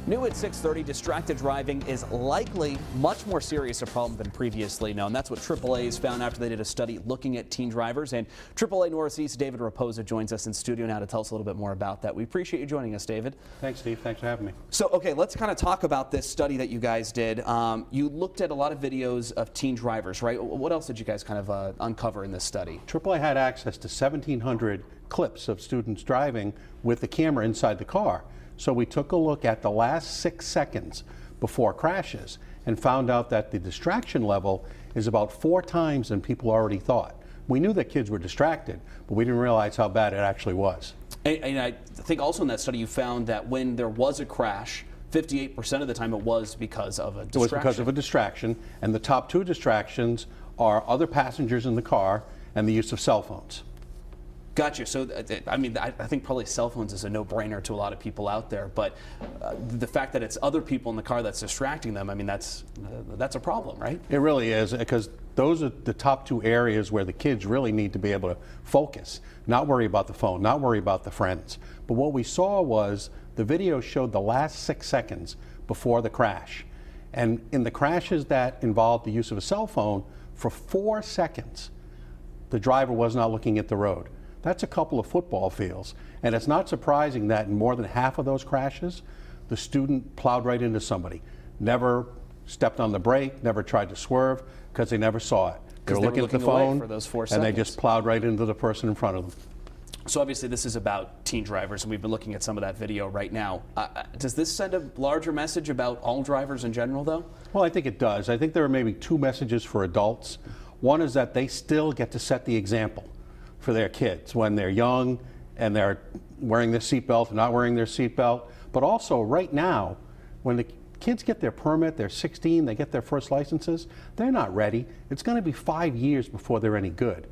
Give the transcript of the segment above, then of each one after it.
New at 6:30, distracted driving is likely much more serious a problem than previously known. That's what AAA has found after they did a study looking at teen drivers. And AAA Northeast David Raposa joins us in studio now to tell us a little bit more about that. We appreciate you joining us, David. Thanks, Steve. Thanks for having me. So, okay, let's kind of talk about this study that you guys did. You looked at a lot of videos of teen drivers, right? What else did you guys kind of uncover in this study? AAA had access to 1,700 clips of students driving with the camera inside the car. So we took a look at the last 6 seconds before crashes and found out that the distraction level is about 4 times than people already thought. We knew that kids were distracted, but we didn't realize how bad it actually was. And I think also in that study you found that when there was a crash, 58% of the time it was because of a distraction. It was because of a distraction, and the top 2 distractions are other passengers in the car and the use of cell phones. Gotcha. So, I mean, I think probably cell phones is a no-brainer to a lot of people out there, but the fact that it's other people in the car that's distracting them, I mean, that's a problem, right? It really is, because those are the top 2 areas where the kids really need to be able to focus, not worry about the phone, not worry about the friends. But what we saw was the video showed the last 6 seconds before the crash. And in the crashes that involved the use of a cell phone, for 4 seconds, the driver was not looking at the road. That's a couple of football fields. And it's not surprising that in more than half of those crashes, the student plowed right into somebody. Never stepped on the brake, never tried to swerve, because they never saw it. They were looking at the phone, for those 4 and seconds. they just plowed right into the person in front of them. So obviously this is about teen drivers, and we've been looking at some of that video right now. Does this send a larger message about all drivers in general, though? Well, I think it does. I think there are maybe 2 messages for adults. One is that they still get to set the example for their kids when they're young and they're wearing their seatbelt or not wearing their seatbelt. But also right now, when the kids get their permit, they're 16, they get their first licenses, they're not ready. It's going to be 5 years before they're any good.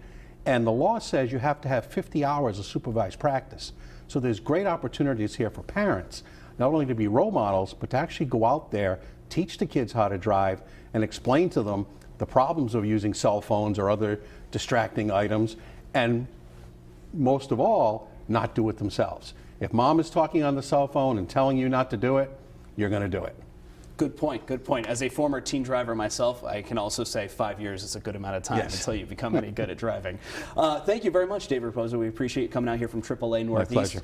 And the law says you have to have 50 hours of supervised practice. So there's great opportunities here for parents, not only to be role models, but to actually go out there, teach the kids how to drive, and explain to them the problems of using cell phones or other distracting items, and most of all, not do it themselves. If mom is talking on the cell phone and telling you not to do it, you're going to do it. Good point, good point. As a former teen driver myself, I can also say 5 years is a good amount of time until you become any good at driving. Thank you very much, David Raposa. We appreciate you coming out here from AAA Northeast. My pleasure.